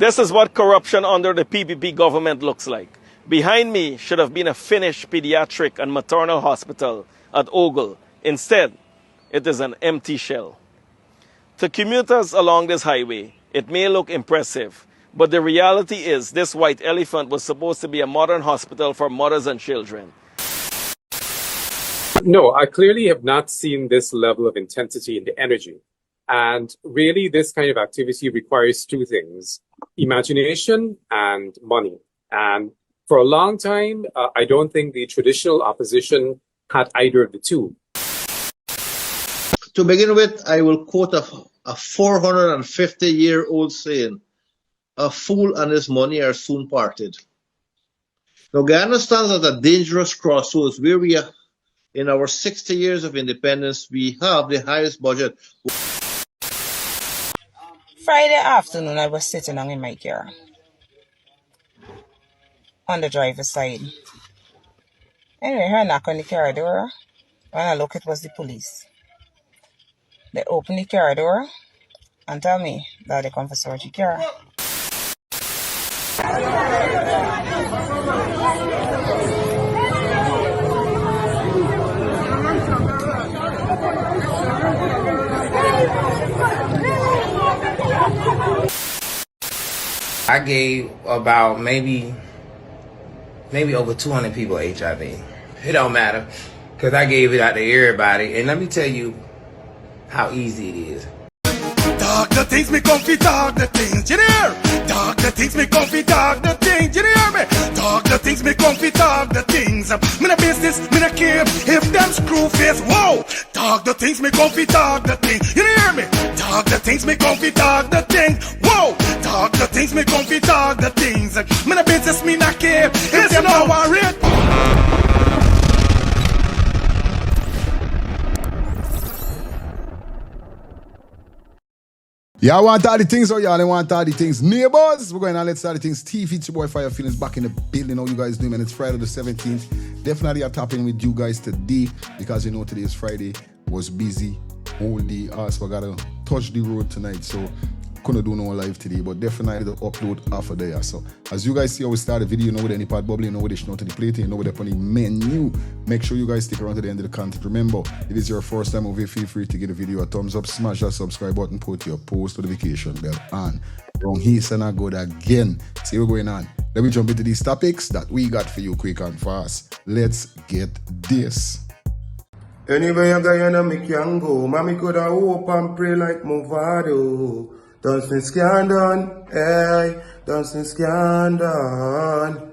This is what corruption under the PPP government looks like. Behind me should have been a finished pediatric and maternal hospital at Ogle. Instead, it is an empty shell. To commuters along this highway, it may look impressive, but the reality is this white elephant was supposed to be a modern hospital for mothers and children. No, I clearly have not seen this level of intensity in the energy. And really, this kind of activity requires two things: imagination and money. And for a long time, I don't think the traditional opposition had either of the two. To begin with, I will quote a 450-year-old saying, "A fool and his money are soon parted." Now, Guyana stands at a dangerous crossroads where we are. In our 60 years of independence, we have the highest budget. Friday afternoon, I was sitting down in my car on the driver's side. Anyway, I heard a knock on the car door. When I look, it was the police. They opened the car door and tell me that they come for search the car. I gave about maybe over 200 people HIV. It don't matter, because I gave it out to everybody. And let me tell you how easy it is. Talk the things, me comfy, talk the things, you hear? Talk the things, me comfy, talk the things, you hear me? Talk the things, me comfy, talk the things. Me no business, me no care if them screw face, whoa. Talk the things, me comfy, talk the things, you hear me? Talk the things, me comfy, talk the things, whoa. Talk the things, me comfy, talk the things. Me no business, me no care if them no worry. Y'all want all the things or y'all want all the things? Neighbors, we're going on Let's Start the Things. TV, it's your boy Fire Feelings back in the building. How you guys doing, man? It's Friday the 17th. Definitely I'm tapping with you guys today because you know today is Friday. Was busy all day. So I gotta touch the road tonight. So couldn't do no live today, but definitely the upload after there. So as you guys see how we start the video, you know with any part bubbly, you know with the show to the plate, you know with the funny menu. Make sure you guys stick around to the end of the content. Remember, if it is your first time over, feel free to give the video a thumbs up, smash that subscribe button, put your post notification bell on. Wrong here, and I good again. See what's going on. Let me jump into these topics that we got for you quick and fast. Let's get this. Anyway, I'm Guyana, me can go. Mommy coulda hope and pray like Movado. Dancing scandal, hey, dancing scandal.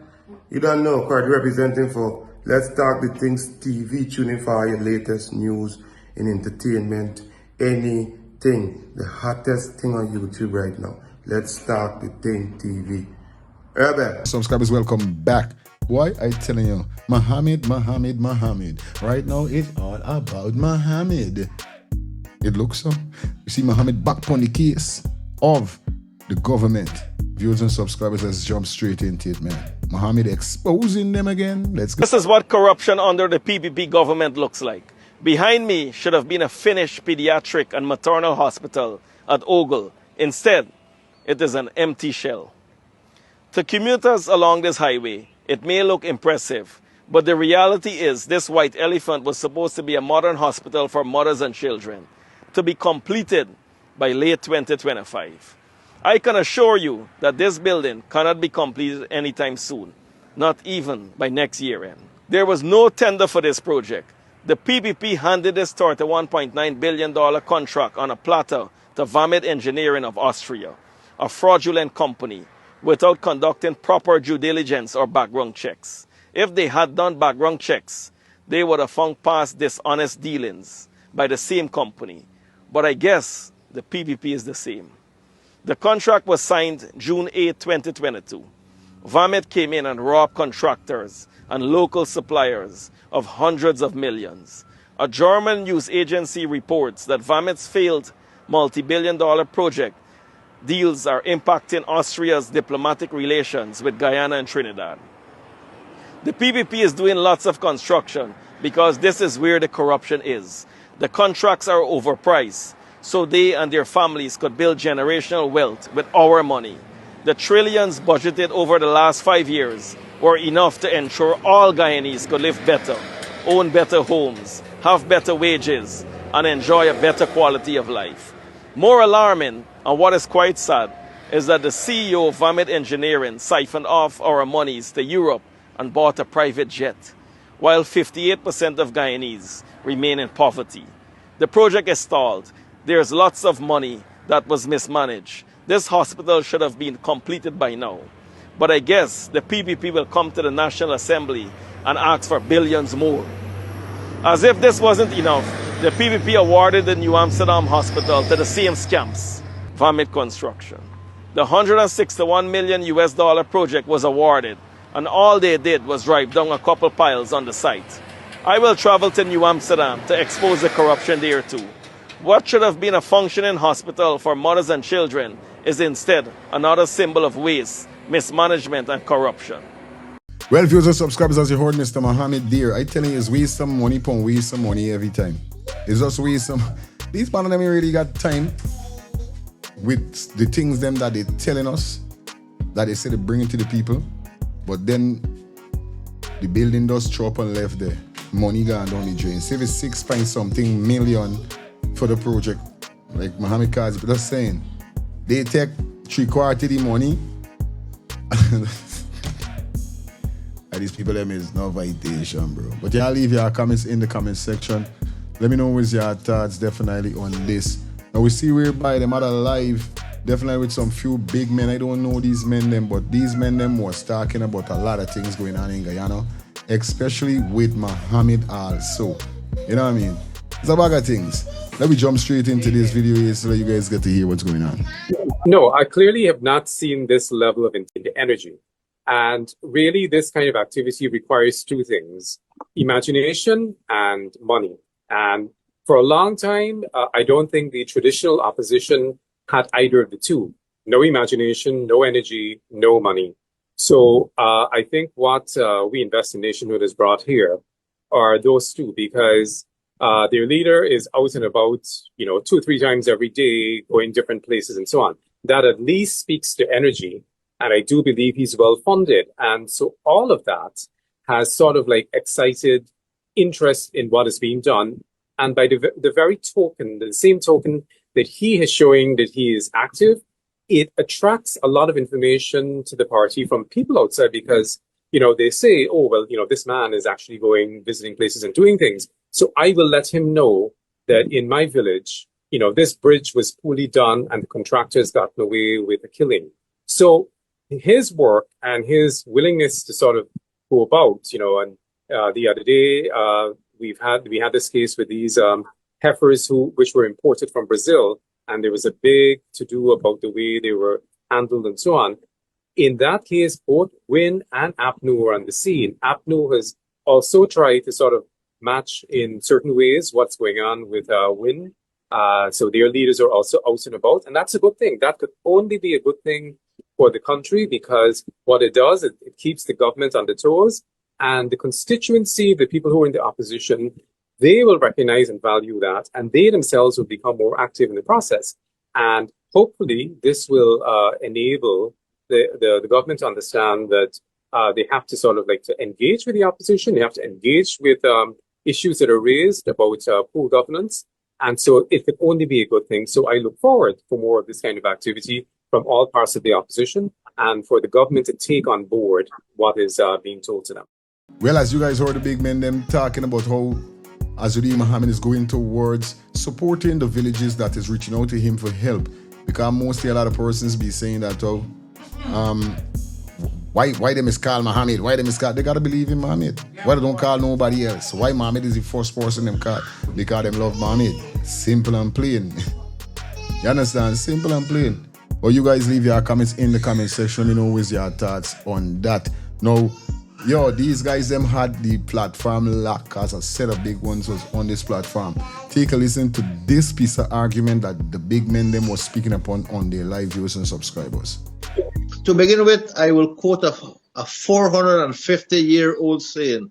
You don't know, quite representing for Let's Talk the Things TV, tuning for your latest news in entertainment, anything. The hottest thing on YouTube right now. Let's Talk the Thing TV. Urban. Subscribers, welcome back. Why I telling you, Mohamed. Right now, it's all about Mohamed. It looks so. You see Mohamed back on the case of the government. Viewers and subscribers, let's jump straight into it, man. Mohamed exposing them again. Let's go. This is what corruption under the PPP government looks like. Behind me should have been a finished pediatric and maternal hospital at Ogle. Instead, it is an empty shell. To commuters along this highway, it may look impressive, but the reality is this white elephant was supposed to be a modern hospital for mothers and children, to be completed by late 2025. I can assure you that this building cannot be completed anytime soon, not even by next year end. There was no tender for this project. The PPP handed this $31.9 billion contract on a platter to Mohamed Engineering of Austria, a fraudulent company, without conducting proper due diligence or background checks. If they had done background checks, they would have found past dishonest dealings by the same company. But I guess the PPP is the same. The contract was signed June 8, 2022. Mohamed came in and robbed contractors and local suppliers of hundreds of millions. A German news agency reports that Mohamed's failed multi-billion-dollar project deals are impacting Austria's diplomatic relations with Guyana and Trinidad. The PPP is doing lots of construction because this is where the corruption is. The contracts are overpriced, so they and their families could build generational wealth with our money. The trillions budgeted over the last 5 years were enough to ensure all Guyanese could live better, own better homes, have better wages, and enjoy a better quality of life. More alarming, and what is quite sad, is that the CEO of Mohamed Engineering siphoned off our monies to Europe and bought a private jet, while 58% of Guyanese remain in poverty. The project is stalled. There's lots of money that was mismanaged. This hospital should have been completed by now. But I guess the PPP will come to the National Assembly and ask for billions more. As if this wasn't enough, the PPP awarded the New Amsterdam Hospital to the same scams, Mohamed Construction. The $161 million project was awarded, and all they did was drive down a couple piles on the site. I will travel to New Amsterdam to expose the corruption there too. What should have been a functioning hospital for mothers and children is instead another symbol of waste, mismanagement, and corruption. Well, viewers and subscribers, as you heard Mr. Mohamed there, I tell you, it's waste some money upon waste some money every time. It's just waste some. These man of them really got time with the things them that they're telling us, that they say they bring it to the people, but then the building does throw up and left there. Money gone down the drain. Save it 6 point something million for the project. Like Mohamed Kazi just saying, they take 3/4 of the money. And these people them is no vitation, bro. But yeah, I'll leave your comments in the comment section. Let me know what's your thoughts definitely on this. Now we see whereby them other live, definitely with some few big men. I don't know these men them, but these men them was talking about a lot of things going on in Guyana, especially with Mohamed also. You know what I mean? It's a bag of things. Let me jump straight into this video here so that you guys get to hear what's going on. No, I clearly have not seen this level of energy. And really, this kind of activity requires two things: imagination and money. And for a long time, I don't think the traditional opposition had either of the two. No imagination, no energy, no money. So I think what We Invest in Nationhood has brought here are those two, because their leader is out and about, 2 or 3 times every day, going different places and so on. That at least speaks to energy. And I do believe he's well funded. And so all of that has sort of like excited interest in what is being done. And by the very token, the same token that he is showing that he is active, it attracts a lot of information to the party from people outside, because, they say, oh, well, this man is actually going, visiting places and doing things. So I will let him know that in my village, this bridge was poorly done and the contractors gotten away with a killing. So his work and his willingness to sort of go about, and the other day, we had this case with these heifers which were imported from Brazil, and there was a big to-do about the way they were handled and so on. In that case, both WIN and APNU were on the scene. APNU has also tried to sort of match in certain ways what's going on with WIN. So their leaders are also out and about, and that's a good thing. That could only be a good thing for the country, because what it does, it keeps the government on the toes, and the constituency, the people who are in the opposition, they will recognize and value that, and they themselves will become more active in the process. And hopefully this will enable the government to understand that they have to sort of like to engage with the opposition. They have to engage with issues that are raised about poor governance. And so it could only be a good thing. So I look forward for more of this kind of activity from all parts of the opposition, and for the government to take on board what is being told to them. Well, as you guys heard the big men them talking about how Azuri Mohamed is going towards supporting the villages that is reaching out to him for help, because mostly a lot of persons be saying that, why them is call Mohamed? Why them is call? They gotta believe in Mohamed. Why they don't call nobody else? Why Mohamed is the first person them call? Because them love Mohamed. Simple and plain. You understand? Simple and plain. But you guys leave your comments in the comment section. You know what's your thoughts on that. Now, these guys them had the platform locked, as a set of big ones was on this platform. Take a listen to this piece of argument that the big men them was speaking upon on their live viewers and subscribers. To begin with, I will quote a 450-year-old saying: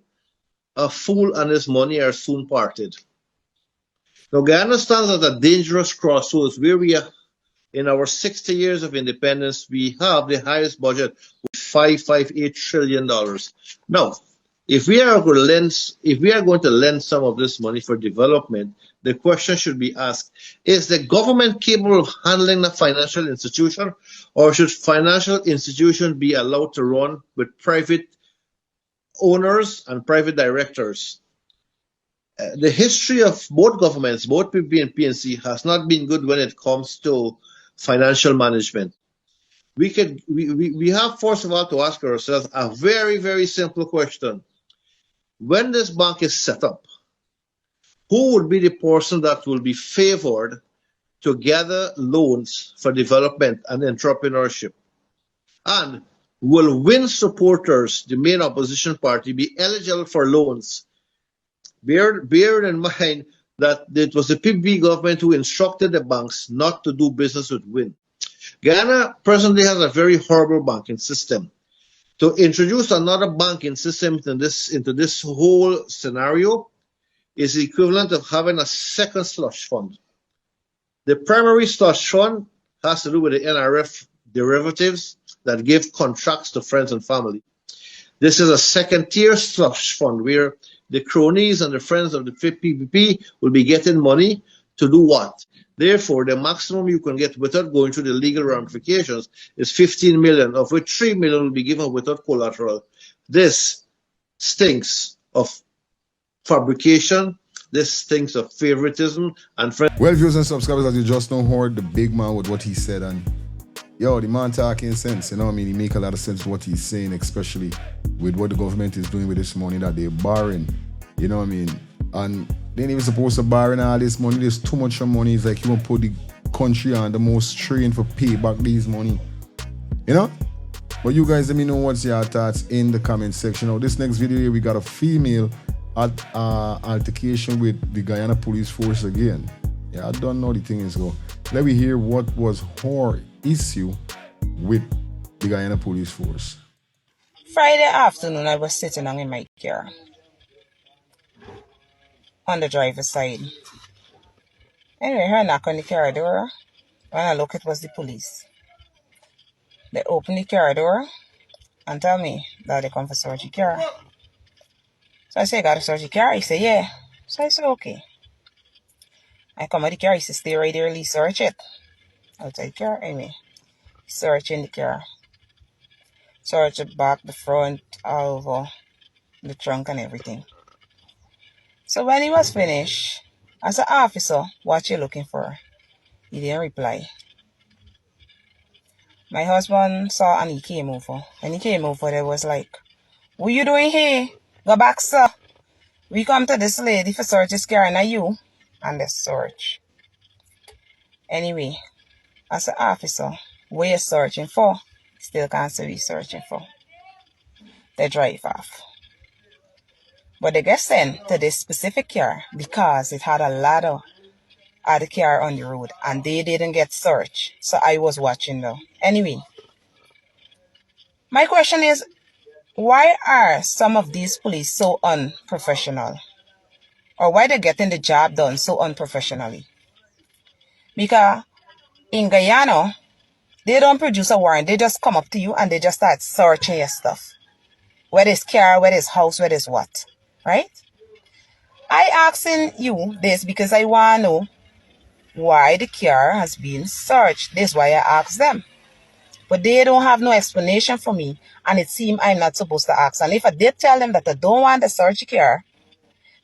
"A fool and his money are soon parted." Now, Guyana stands at a dangerous crossroads where we In our 60 years of independence, we have the highest budget with $558 trillion. Now, if we are going to lend some of this money for development, the question should be asked, is the government capable of handling a financial institution, or should financial institutions be allowed to run with private owners and private directors? The history of both governments, both PPP and PNC, has not been good when it comes to financial management. We have first of all to ask ourselves a very, very simple question. When this bank is set up, who would be the person that will be favored to gather loans for development and entrepreneurship? And will Win supporters, the main opposition party, be eligible for loans? Bear in mind that it was the PPP government who instructed the banks not to do business with Win. Guyana presently has a very horrible banking system. To introduce another banking system into this whole scenario is the equivalent of having a second slush fund. The primary slush fund has to do with the NRF derivatives that give contracts to friends and family. This is a second-tier slush fund where the cronies and the friends of the PPP will be getting money to do what? Therefore, the maximum you can get without going through the legal ramifications is 15 million, of which 3 million will be given without collateral. This stinks of fabrication. This stinks of favoritism and friends. Well, viewers and subscribers, as you just now heard the big man with what he said, and yo, the man talking sense, you know what I mean? He make a lot of sense what he's saying, especially with what the government is doing with this money that they're borrowing, you know what I mean? And they ain't even supposed to borrow all this money. There's too much money. It's like you want to put the country on the most strain for pay back these money, you know? But you guys, let me know what's your thoughts in the comment section. Now, this next video here, we got a female altercation with the Guyana police force again. Yeah, I don't know the thing is go. Let me hear what was her issue with the Guyana police force. Friday afternoon, I was sitting on in my car on the driver's side. Anyway, I heard a knock on the car door. When I look, it was the police. They opened the car door and tell me that they come for search the car. So I say, got to search the car? He said, yeah. So I said, okay. I come at the car, he said, stay right there, search it. Outside the car, anyway. Searching the car. Search the back, the front, all over, the trunk and everything. So when he was finished, I said, officer, what you looking for? He didn't reply. My husband saw and he came over. When he came over, they was like, what you doing here? Go back, sir. We come to this lady for search this car, and you. And they search. Anyway, I said, officer, what you searching for? Still can't say what he's searching for. They drive off. But they get sent to this specific car because it had a lot of other car on the road and they didn't get searched. So I was watching though. Anyway, my question is, why are some of these police so unprofessional? Or why they getting the job done so unprofessionally? Because in Guyana, they don't produce a warrant. They just come up to you and they just start searching your stuff. Whether it's car, whether it's house, whether it's what. Right? I asking you this because I want to know why the car has been searched. This is why I asked them. But they don't have no explanation for me. And it seems I'm not supposed to ask. And if I did tell them that I don't want to search the car,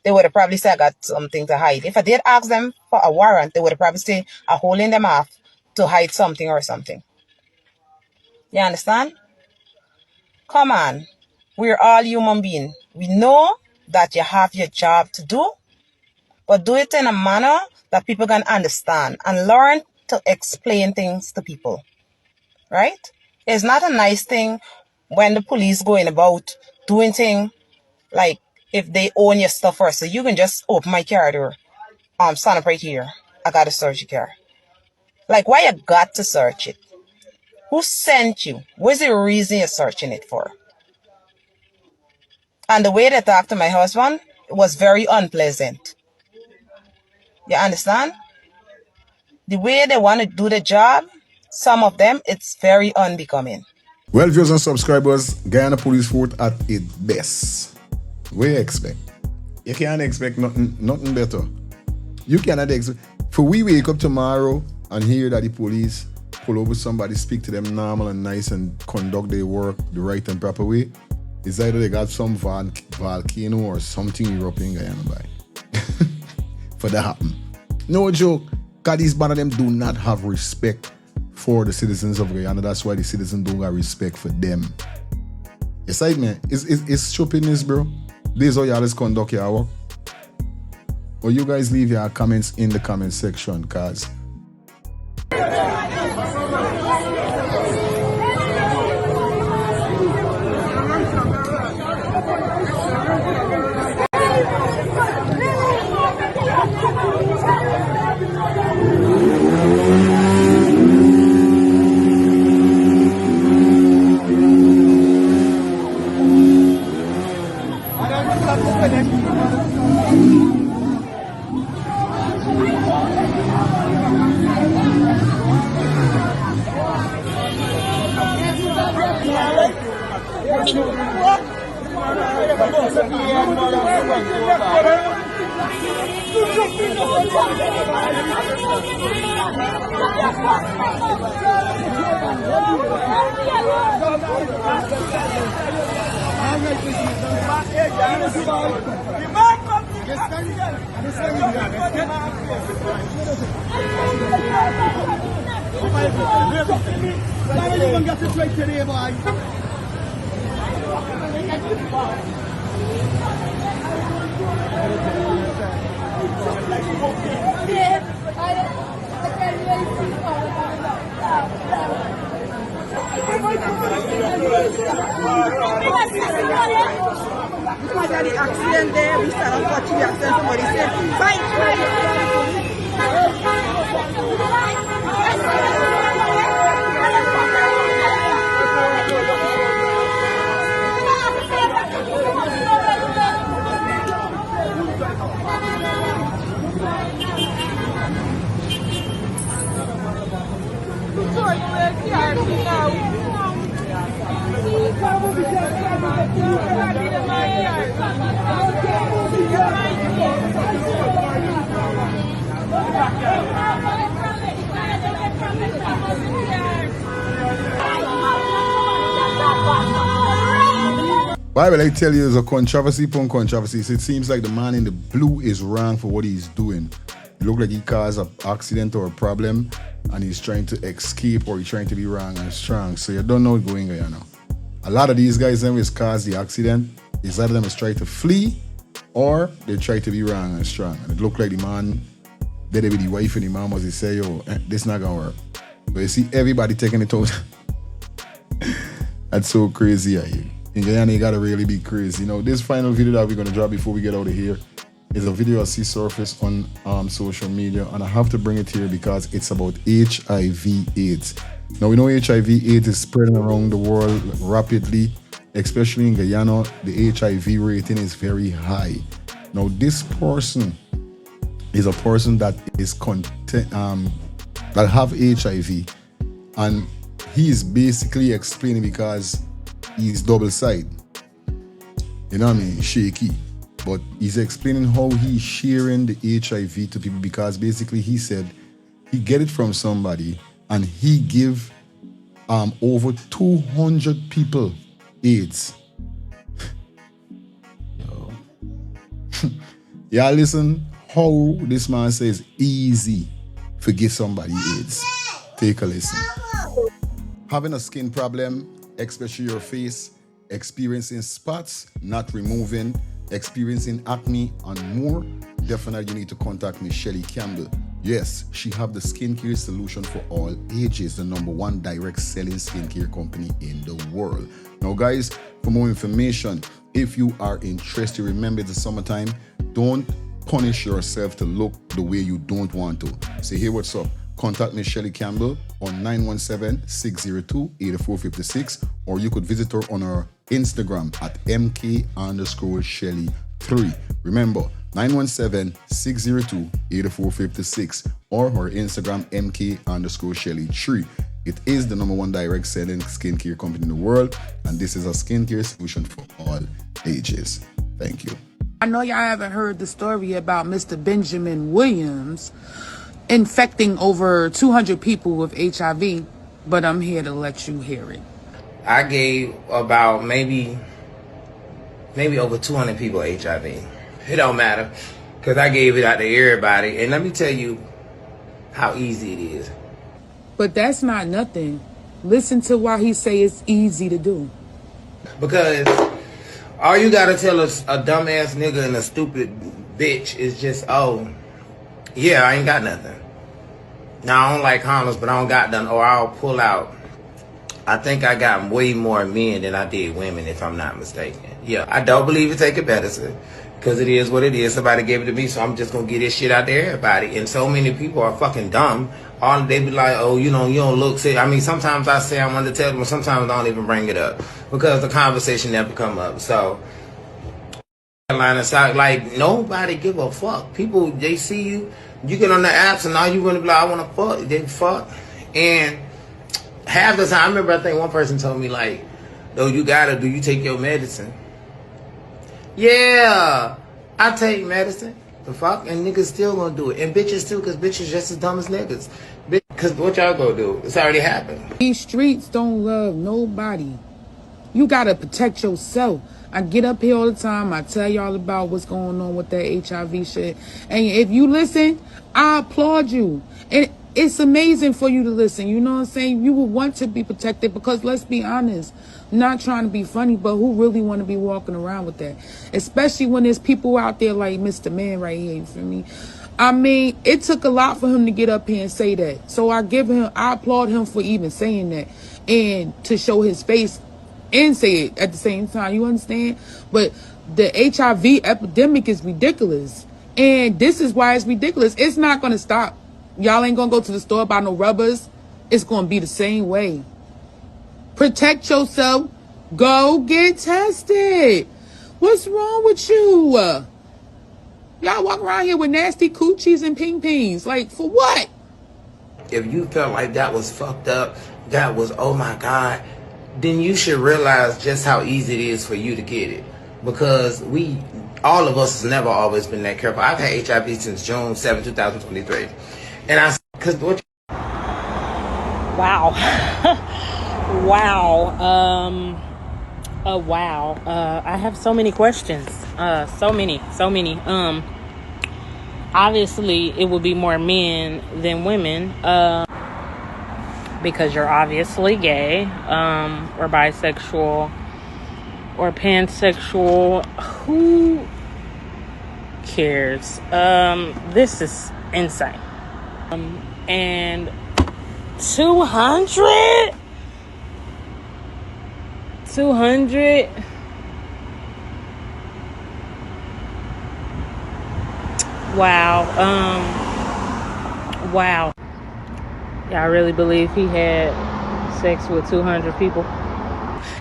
they would have probably said I got something to hide. If I did ask them for a warrant, they would have probably said I'm holding them off to hide something or something. You understand? Come on. We're all human beings. We know that you have your job to do, but do it in a manner that people can understand and learn to explain things to people. Right? It's not a nice thing when the police going about doing things like if they own your stuff first. So you can just open my car door. Stand up right here. I got to search your car. Like, why you got to search it? Who sent you? What's the reason you're searching it for? And the way they talked to my husband was very unpleasant. You understand? The way they want to do the job Some of them, it's very unbecoming. Well, viewers and subscribers, Guyana Police Force at its best. What you expect? You can't expect nothing better. You cannot expect. For we wake up tomorrow and hear that the police pull over somebody, speak to them normal and nice and conduct their work the right and proper way, it's either they got some volcano or something erupting in Guyana by. For that happen. No joke. Because these band of them do not have respect for the citizens of Guyana. That's why the citizens don't have respect for them. Yes, I man. It's stupidness, bro. This is how y'all just conduct your work. Or you guys leave your comments in the comment section, cause accident there, we start watching the accident, somebody said, why will I tell you it's a controversy upon controversy? So it seems like the man in the blue is wrong for what he's doing. It looks like he caused an accident or a problem and he's trying to escape or he's trying to be wrong and strong. So you don't know what's going on, you know. A lot of these guys then which caused the accident is either them is trying to flee or they try to be wrong and strong. And it looked like the man did it with the wife and the mom was he say, yo, this not gonna work. But you see everybody taking it out. That's so crazy out here. In Guyana, you gotta really be crazy. You know, this final video that we're gonna drop before we get out of here is a video I see surface on social media, and I have to bring it here because it's about HIV/AIDS. Now we know HIV/AIDS is spreading around the world rapidly, especially in Guyana. The HIV rating is very high. Now this person is a person that is that have HIV, and he is basically explaining because he's double-sided. You know what I mean? Shaky. But he's explaining how he's sharing the HIV to people because basically he said he get it from somebody and he give over 200 people AIDS. Yeah, listen how this man says easy to give somebody AIDS. Take a listen. Having a skin problem, especially your face, experiencing spots, not removing, experiencing acne and more, definitely you need to contact Miss Shelly Campbell. Yes, she have the skincare solution for all ages, the #1 direct selling skincare company in the world. Now guys, for more information, if you are interested, remember the summertime, don't punish yourself to look the way you don't want to. Say, hey, what's up? Contact Miss Shelly Campbell on 917-602-8456, or you could visit her on her Instagram at MK_Shelly3. Remember, 917-602-8456 or her Instagram MK_Shelly3. It is the #1 direct selling skincare company in the world, and this is a skincare solution for all ages. Thank you. I know y'all haven't heard the story about Mr. Benjamin Williams infecting over 200 people with HIV, but I'm here to let you hear it. I gave about maybe over 200 people HIV. It don't matter, because I gave it out to everybody. And let me tell you how easy it is. But that's not nothing. Listen to why he say it's easy to do. Because all you gotta tell us a dumbass nigga and a stupid bitch is just, oh, yeah, I ain't got nothing. Now, I don't like condoms, but I don't got none, or I'll pull out. I think I got way more men than I did women, if I'm not mistaken. Yeah, I don't believe in taking medicine, because it is what it is. Somebody gave it to me, so I'm just gonna get this shit out to everybody. And so many people are fucking dumb. All they be like, oh, you know, you don't look sick. I mean, sometimes I say I want to tell them, sometimes I don't even bring it up because the conversation never come up. So, line aside, like, nobody give a fuck. People, they see you, you get on the apps, and all you want to be like, I want to fuck. They fuck. And half the time, I remember, I think one person told me, like, no, you gotta, do you take your medicine? Yeah, I take medicine. The fuck? And niggas still gonna do it. And bitches too, because bitches just as dumb as niggas. Because what y'all gonna do? It's already happened. These streets don't love nobody. You gotta protect yourself. I get up here all the time. I tell y'all about what's going on with that HIV shit. And if you listen, I applaud you. And it's amazing for you to listen. You know what I'm saying? You will want to be protected because let's be honest. I'm not trying to be funny, but who really want to be walking around with that? Especially when there's people out there like Mr. Man right here, you feel me? I mean, it took a lot for him to get up here and say that. So I applaud him for even saying that and to show his face and say it at the same time. You understand? But the HIV epidemic is ridiculous. And this is why it's ridiculous. It's not going to stop. Y'all ain't going to go to the store buy no rubbers. It's going to be the same way. Protect yourself. Go get tested. What's wrong with you? Y'all walk around here with nasty coochies and ping-pings. Like, for what? If you felt like that was fucked up, that was, oh my God, then you should realize just how easy it is for you to get it. Because all of us has never always been that careful. I've had HIV since June 7, 2023. And wow. Wow. Wow. I have so many questions. So many. Obviously, it would be more men than women. Because you're obviously gay, or bisexual, or pansexual. Who cares? This is insane. And 200? Wow. Wow. Y'all really believe he had sex with 200 people?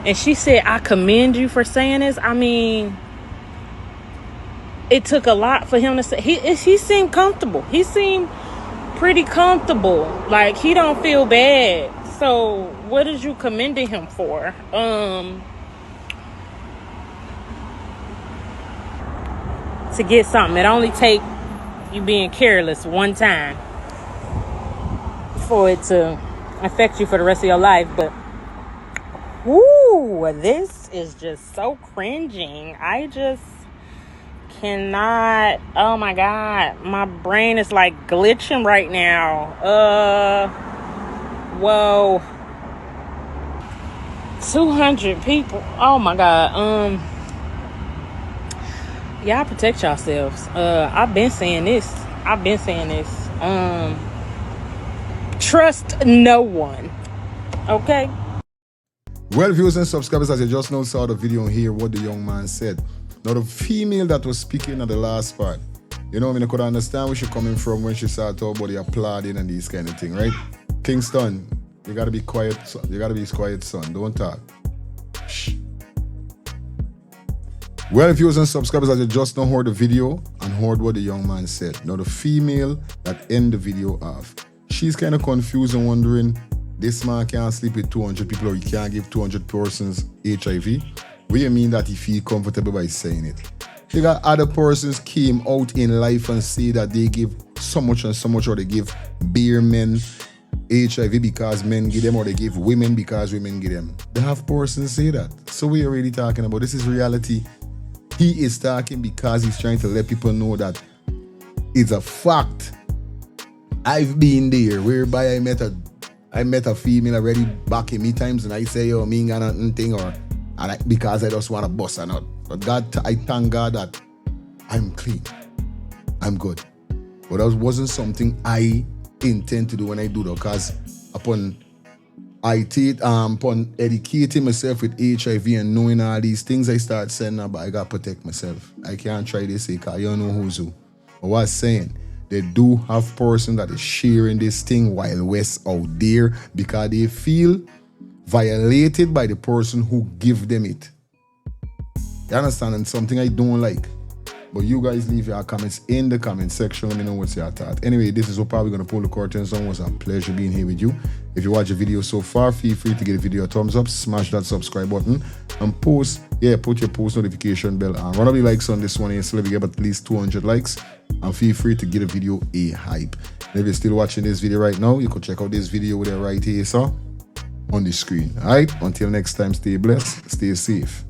And she said, I commend you for saying this. I mean, it took a lot for him to say. He seemed comfortable. He seemed pretty comfortable. Like, he don't feel bad. So what is you commending him for? To get something. It only take you being careless one time for it to affect you for the rest of your life. But whoo, this is just so cringing. I just cannot. Oh my God, my brain is like glitching right now. Whoa, 200 people. Oh my God. Y'all protect yourselves. I've been saying this. Trust no one. Okay? Well, viewers and subscribers, as you just now saw the video and hear what the young man said. Now, the female that was speaking at the last part, you know, I mean, I could understand where she's coming from when she started talking about the applauding and these kind of things, right? Kingston, you gotta be quiet. You gotta be quiet, son. Don't talk. Shh. Well, viewers and subscribers, as you just now heard the video and heard what the young man said. Now, the female that ended the video off, she's kind of confused and wondering this man can't sleep with 200 people or he can't give 200 persons HIV. What do you mean that he feel comfortable by saying it? You got other persons came out in life and say that they give so much and so much, or they give beer men HIV because men give them, or they give women because women give them. They have persons say that. So we are really talking about, this is reality. He is talking because he's trying to let people know that it's a fact. I've been there whereby I met a female already back in me times, and I say, yo, me ain't got nothing, because I just want to bust a nut. But God, I thank God that I'm clean. I'm good. But that wasn't something I intend to do when I do that, because upon educating myself with HIV and knowing all these things, I start saying, but I gotta protect myself. I can't try this because you don't know who's who. But what I'm saying, they do have person that is sharing this thing while West out there because they feel violated by the person who give them it. You understand? And something I don't like. But you guys leave your comments in the comment section. Let me know what's your thought. Anyway, this is Opa. We're going to pull the curtains on. It was a pleasure being here with you. If you watch the video so far, feel free to give the video a thumbs up, smash that subscribe button, and put your post notification bell on. Run up the likes on this one here so we get at least 200 likes. And feel free to give the video a hype. And if you're still watching this video right now, you can check out this video there right here, so on the screen. Alright? Until next time, stay blessed, stay safe.